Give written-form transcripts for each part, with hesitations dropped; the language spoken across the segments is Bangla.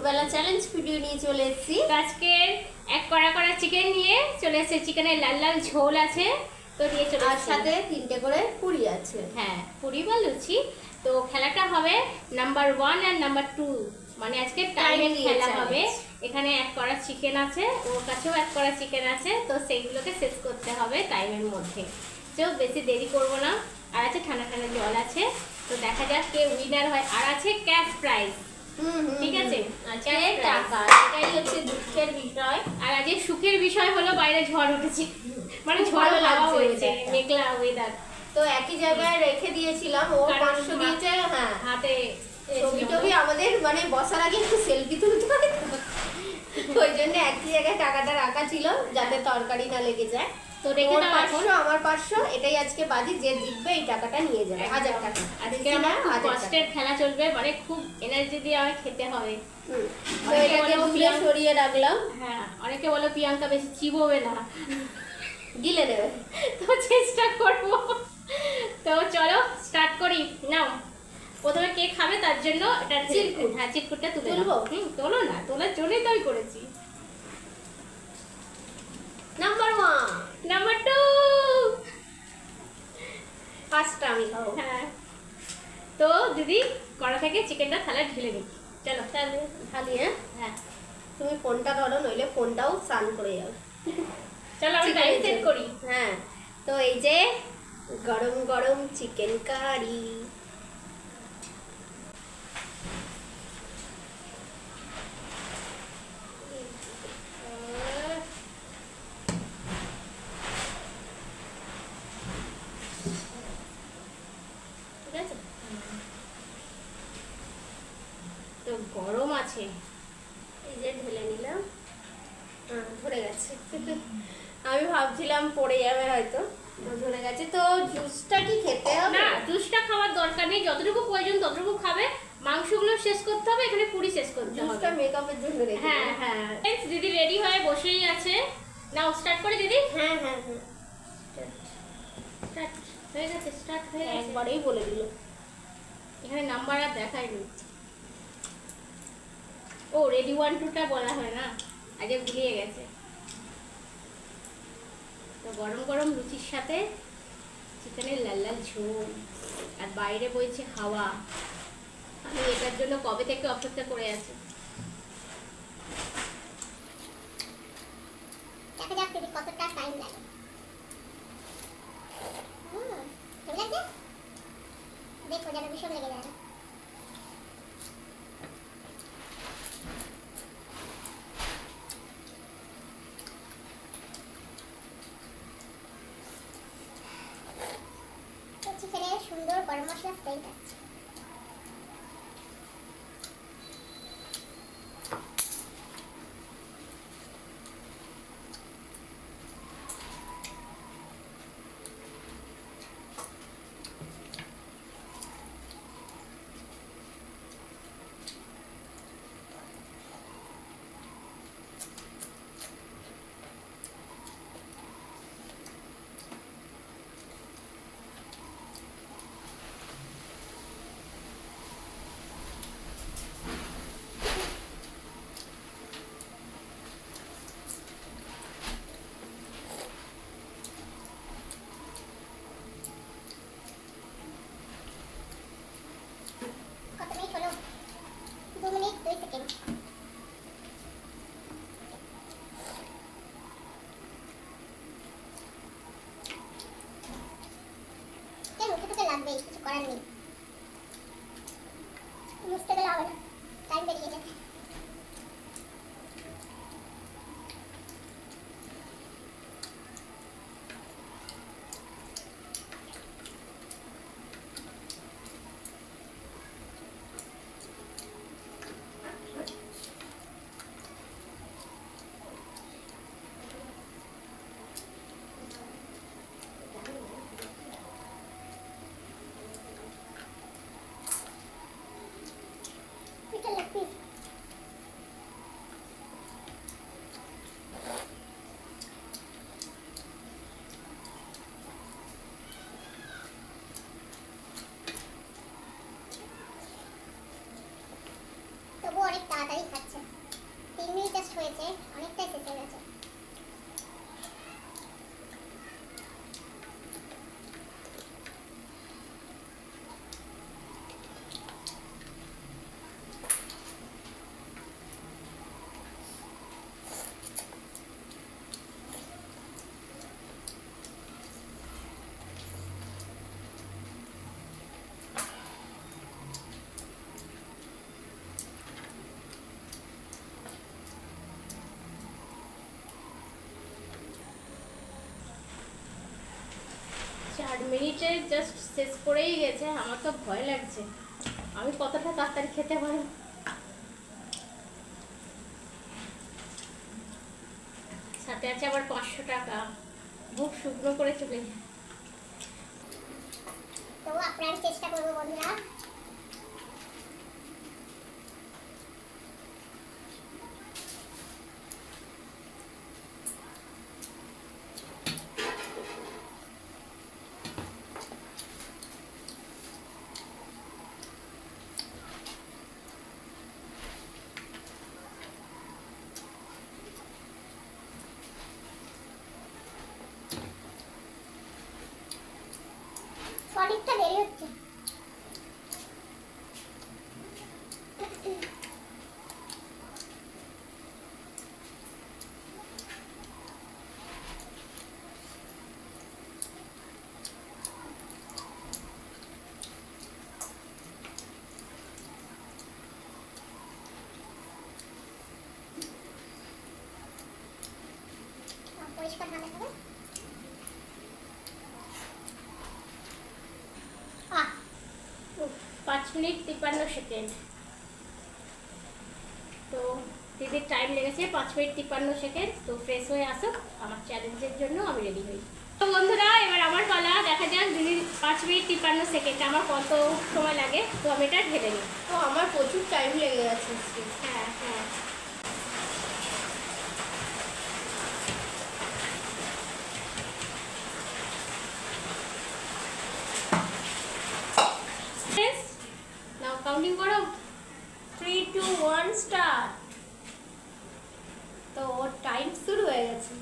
দুপুরবেলা চ্যালেঞ্জ ভিডিও নিয়ে চলে এসেছি। আজকে এক কড়া কড়া চিকেন নিয়ে চলে এসেছে। চিকেনের লাল লাল ঝোল আছে তো দিয়ে চলে আর সাথে 3টে করে পুরি আছে। হ্যাঁ, পুরি বা লুচি। তো খেলাটা হবে নাম্বার 1 আর নাম্বার 2, মানে আজকে টাইমের খেলা হবে। এখানে এক কড়া চিকেন আছে, ওর কাছেও এক কড়া চিকেন আছে, তো সেইগুলোকে শেষ করতে হবে টাইমের মধ্যে। তো বেশি দেরি করব না। আর আছে ঠান্ডা ঠান্ডা জল আছে, তো দেখা যাক কে উইনার হয়। আর আছে ক্যাশ প্রাইজ, ঠিক আছে? টাকা, এটাই হচ্ছে দুঃখের বিষয়। আর আজকে সুখের বিষয় হলো বাইরে ঝড় উঠেছে, মানে ঝড় লাগা হয়েছে, মেঘলা ওয়েদার। তো একই জায়গায় রেখে দিয়েছিলাম, ও 500 দিয়েছে। হ্যাঁ, হাতে ছবি আমাদের মানে বসার আগে একটু সেলফি তুলতে পারে, ওই জন্য একই জায়গায় টাকাটা রাখা ছিল যাতে তরকারি না লেগে যায়। তো রেখে দাও। 500 আমার 500, এটাই আজকে বাজি, যে জিতবে এই টাকাটা নিয়ে যাবে। 1000 টাকা। আজকে আমার কষ্টের খেলা চলবে, মানে খুব এনার্জি দিয়ে আমার খেতে হবে। তো এটাকে তুলে সরিয়ে রাখলাম। হ্যাঁ, অনেকে বলে প্রিয়াঙ্কা বেশি চিবোবে না, গিলে নেবে। তো চেষ্টা করব। তো চলো স্টার্ট করি। নাও, প্রথমে কে খাবে তার জন্য এটা চিরকুট। হ্যাঁ, চিরকুটটা তুলে তুলবো। তোলো না, তোলার জন্যই তো আমি করেছি। নাম্বার 1, নাম্বার 2, ফার্স্ট আমি খাবো। হ্যাঁ, তো দিদি কড়া থেকে চিকেনটা থালায় ঢেলে দিই। চলো তাহলে খালি। হ্যাঁ, তুমি ফোনটা ধরো, নইলে ফোনটাও স্নান করে যাবে। চলো আমি টাইম সেট করি। হ্যাঁ, তো এই যে গরম গরম চিকেন কারি। ঠিক আছে, তো গরম আছে, এই যে ঢেলে নিলাম। ধরে গেছে। আমি ভাবছিলাম পড়ে যাবে হয়তো, ধরে গেছে। তো জুসটা কি খেতে হবে? না, জুসটা খাওয়ার দরকার নেই, যতটুকু প্রয়োজন ততটুকু খাবে। মাংসগুলো শেষ করতে হবে, এখানে পুরি শেষ করতে হবে। জুসটা মেকআপের জন্য রেখে। হ্যাঁ হ্যাঁ, দিদি রেডি হয়ে বসেই আছে। নাও স্টার্ট করে দিদি। হ্যাঁ হ্যাঁ হ্যাঁ, স্টার্ট হয়ে গেছে, স্টার্ট হয়ে গেছে। একবারেই বলে দিল। এখানে নাম্বার আর দেখায়নি। ও রেডি 1 2টা বলা হয় না, আগে ভুলিয়ে গেছে। তো গরম গরম লুচির সাথে চিকেনের লাল লাল ঝোল, আর বাইরে বইছে হাওয়া। আমি এটার জন্য কবে থেকে অপেক্ষা করে আছি। দেখা যাক দিদি কতটা টাইম লাগে। কেমন লাগছে? দেখো যেন ভীষণ লেগে যায়। চিকেনের সুন্দর গরম মশলা সেন্ট আসছে। কত মিনিট হলো? 2 মিনিট 2 সেকেন্ড। মুখে তো লাগবেই, কিছু করার নেই। মুছতে গেলে হবে না, টাইম বেরিয়ে যাবে। হয়েছে, অনেকটাই শেষ হয়ে গেছে। চার মিনিটে জাস্ট শেষ করেই গেছে। আমার তো ভয় লাগছে আমি কতটা তাড়াতাড়ি খেতে পারবো। সাথে আছে আবার 500 টাকা, বুক শুকনো করে চলে যায়। তো আপনারা চেষ্টা করবো বন্ধুরা। অনেকটা দেরি হচ্ছে। পরিষ্কার ধানে হবে। 5 মিনিট 53 সেকেন্ড। তো দিদির টাইম লেগেছে 5 মিনিট 53 সেকেন্ড। তো ফ্রেশ হয়ে আসুক, আমার চ্যালেঞ্জের জন্য আমি রেডি হই। তো বন্ধুরা এবার আমার পালা, দেখা যাক দিদির 5 মিনিট 53 সেকেন্ড আমার কত সময় লাগে। তো আমি এটা ঢেলে নিই। তো আমার প্রচুর টাইম লেগে গেছে। হ্যাঁ হ্যাঁ, নাও কাউন্টিং করো। 3 2 1 স্টার্ট। তো টাইম শুরু হয়ে গেছে।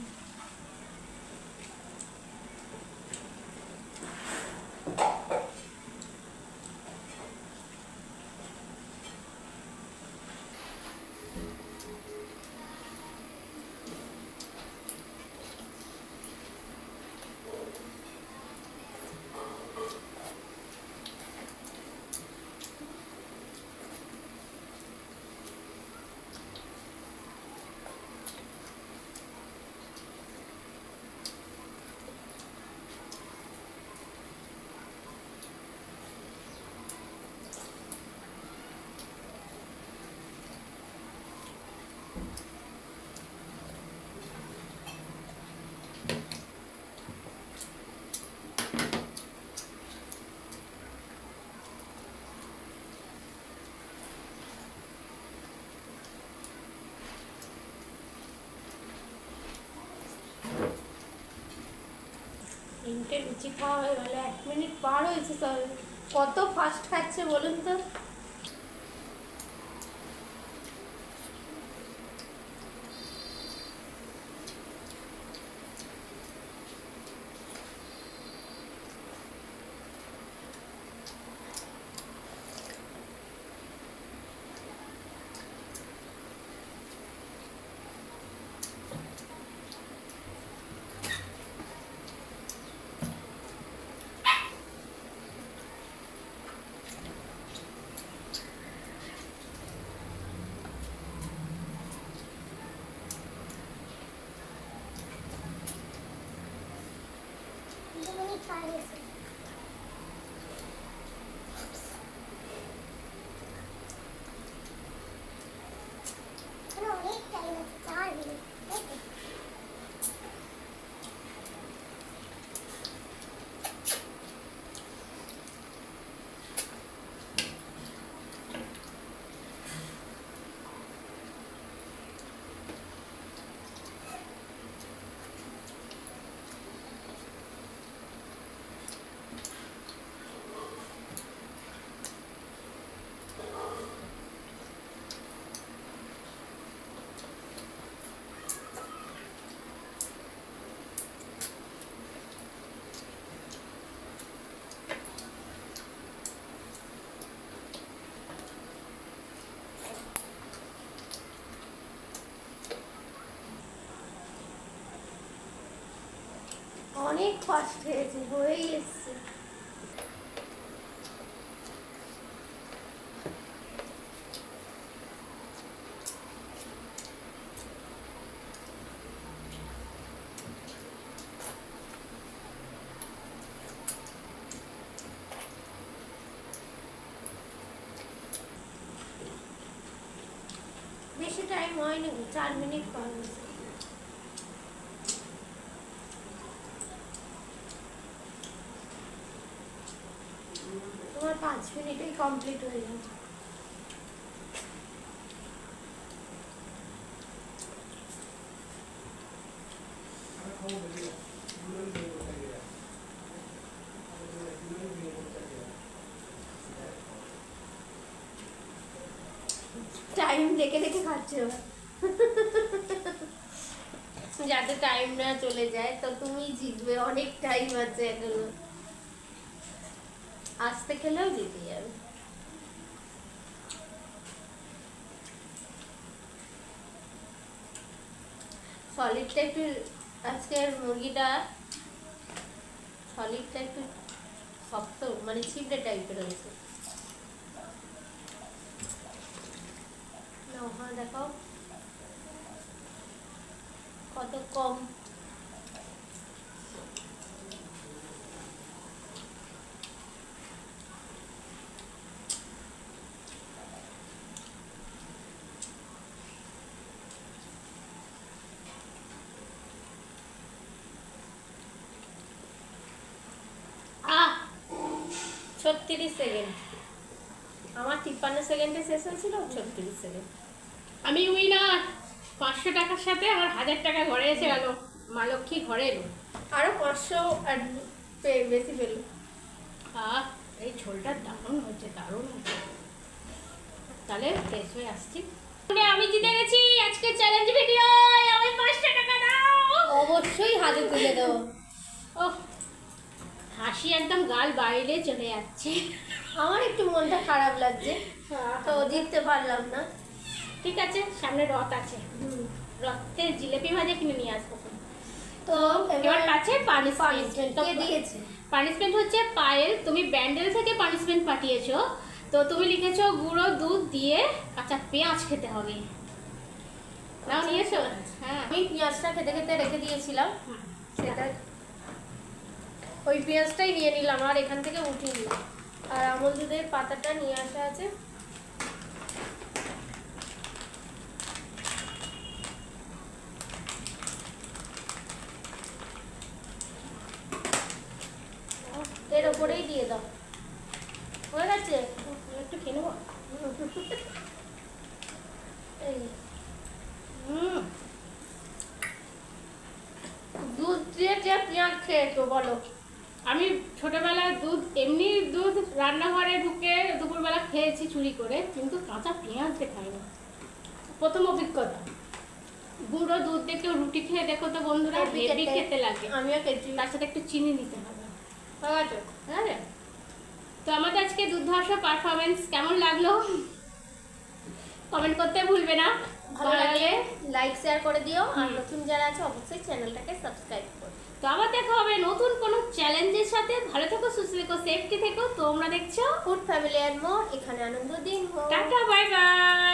তিনটে লুচি খাওয়া হয়ে গেল, 1 মিনিট পার হয়েছে। সব কত ফাস্ট খাচ্ছে বলুন তো। অনেক ফাস্ট হয়েছে, হয়েই এসছে। বেশি টাইম হয়নি, 4 মিনিট পার হয়েছে। তোমার 5 মিনিটেই কমপ্লিট হয়ে যাবে। টাইম দেখে দেখে খাচ্ছে ওরা। যাতে টাইম না চলে যায়, তো তুমি জিতবে, অনেক টাইম আছে এখনো। আসতে খেলেও জিতে যাবে। সলিডটা একটু, আজকের মুরগিটা সলিডটা একটু শক্ত, মানে ছিপড়ে টাইপের হয়েছে। হ্যাঁ দেখাও কত কম। আহ 36 সেকেন্ড, আমার 53 সেকেন্ডে শেষ হয়েছিল, 36 সেকেন্ড। আমি উইনার। 500 টাকার সাথে আমার 1000 টাকা ঘরে এসে গেল। মা লক্ষ্মী ঘরে এলো। আরো 500 বেশি পেল। এই ঝোলটা দারুণ হচ্ছে, দারুণ হচ্ছে। তাহলে ফ্রেশ হয়ে আসছি। আমি জিতে গেছি আজকে চ্যালেঞ্জ ভিডিও। আমি 500 টাকা দাও। অবশ্যই হাতে তুলে দেবো। ওহ, হাসি একদম গাল বাইরে চলে যাচ্ছে। আমার একটু মনটা খারাপ লাগছে, তো জিততে পারলাম না। ঠিক আছে, সামনে রথ আছে, রথের জিলেপি ভাজা কিনে নিয়ে আসবো। তো এবার কাছে পানিশমেন্ট পানিশমেন্ট কে দিয়েছে? পানিশমেন্ট হচ্ছে পায়েল, তুমি ব্যান্ডেল থেকে পানিশমেন্ট পাঠিয়েছো। তো তুমি লিখেছো গুঁড়ো দুধ দিয়ে কাঁচা পেঁয়াজ খেতে হবে। নাও নিয়েছো? হ্যাঁ, আমি পেঁয়াজটা খেতে খেতে রেখে দিয়েছিলাম, সেটা ওই পেঁয়াজটাই নিয়ে নিলাম, আর এখান থেকে উঠিয়ে নিলাম। আর আমল দুধের পাতাটা নিয়ে আসা আছে। এর ওপরেই দিয়ে দাও। হয়ে গেছে, একটু খেয়ে নেবো। এই হুম, দুধ দিয়ে যে পেঁয়াজ খেয়েছো বলো? আমি ছোটবেলায় দুধ, এমনি দুধ রান্নাঘরে ঢুকে দুপুরবেলা খেয়েছি চুরি করে, কিন্তু কাঁচা পেঁয়াজ দিয়ে খাইনি। প্রথম অভিজ্ঞতা। গুঁড়ো দুধ দিয়ে কেউ রুটি খেয়ে দেখো তো বন্ধুরা, হেভি খেতে লাগে। আমিও খেয়েছি। তার সাথে একটু চিনি নিতে হবে। হয়ে গেছে। হ্যাঁ, তো আমাদের আজকে দুর্ধর্ষ পারফরমেন্স কেমন লাগলো কমেন্ট করতে ভুলবে না। ভালো লাগলে লাইক শেয়ার করে দিও, আর নতুন যারা আছে অবশ্যই চ্যানেলটাকে সাবস্ক্রাইব করো। তো আবার দেখা হবে নতুন কোনো চ্যালেঞ্জের সাথে। ভালো থেকো, সুস্থ থেকো, সেফটি থেকো। তোমরা দেখছো ফুড ফ্যামিলি এন্ড মোর, এখানে আনন্দ দিন হোক। Tata, bye bye.